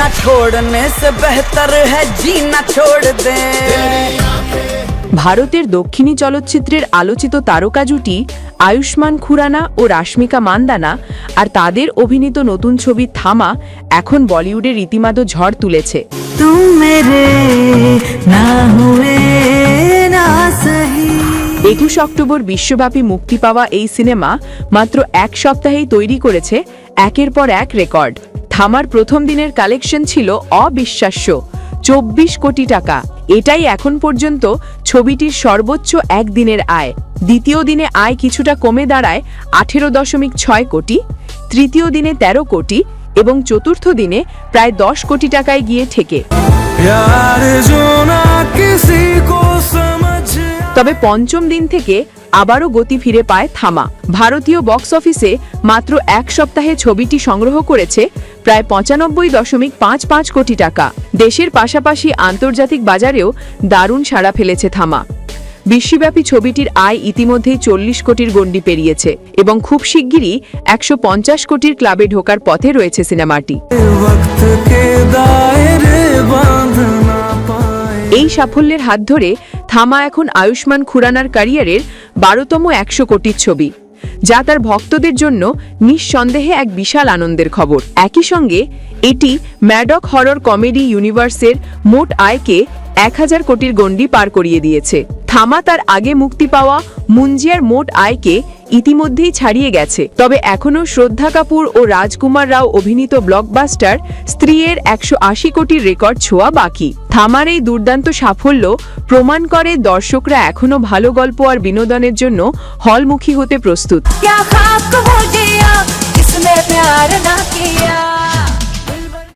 जीना छोड़ने से बेहतर है जीना छोड़ दे। ভারতের দক্ষিণী চলচ্চিত্রের আলোচিত তারকা জুটি আয়ুষ্মান খুরানা ও রাশ্মিকা মান্দানা আর তাদের অভিনীত নতুন ছবি থামা এখন বলিউডে রীতিমতো ঝড় তুলেছে। तुम मेरे ना हुए ना सही। 21 অক্টোবর বিশ্বব্যাপী মুক্তি পাওয়া এই সিনেমা মাত্র এক সপ্তাহেই তৈরি করেছে একের পর এক রেকর্ড। থামার প্রথম দিনের কালেকশন ছিল অবিশ্বাস্য 24 কোটি টাকা। এটাই এখন পর্যন্ত ছবিটির সর্বোচ্চ একদিনের আয়। দ্বিতীয় দিনে আয় কিছুটা কমে দাঁড়ায় 18.6 কোটি, তৃতীয় দিনে 13 কোটি এবং চতুর্থ দিনে প্রায় 10 কোটি টাকায় গিয়ে ঠেকে। তবে পঞ্চম দিন থেকে আবারও গতি ফিরে পায় থামা। ভারতীয় বক্স অফিসে মাত্র এক সপ্তাহে ছবিটি সংগ্রহ করেছে প্রায় 95.55 কোটি টাকা। দেশের পাশাপাশি আন্তর্জাতিক বাজারেও দারুণ সাড়া ফেলেছে থামা। বিশ্বব্যাপী ছবিটির আয় ইতিমধ্যেই 40 কোটির গণ্ডি পেরিয়েছে এবং খুব শিগগিরই 150 কোটির ক্লাবে ঢোকার পথে রয়েছে সিনেমাটি। এই সাফল্যের হাত ধরে থামা এখন আয়ুষ্মান খুরানার ক্যারিয়ারের 12তম 100 কোটির ছবি, যা তার ভক্তদের জন্য নিঃসন্দেহে এক বিশাল আনন্দের খবর। একই সঙ্গে এটি ম্যাডক হরর কমেডি ইউনিভার্সের মোট আয়কে 1000 কোটির গণ্ডি পার করিয়ে দিয়েছে। থামা তার আগে মুক্তি পাওয়া মুঞ্জিয়ার মোট আয়কে ইতিমধ্যেই ছাড়িয়ে গেছে। তবে এখনও শ্রদ্ধা কাপুর ও রাজকুমার রাও অভিনীত ব্লকবাস্টার স্ত্রীর 180 কোটির রেকর্ড ছোঁয়া বাকি। থামার এই দুর্দান্ত সাফল্য প্রমাণ করে দর্শকরা এখনো ভালো গল্প আর বিনোদনের জন্য হলমুখী হতে প্রস্তুত।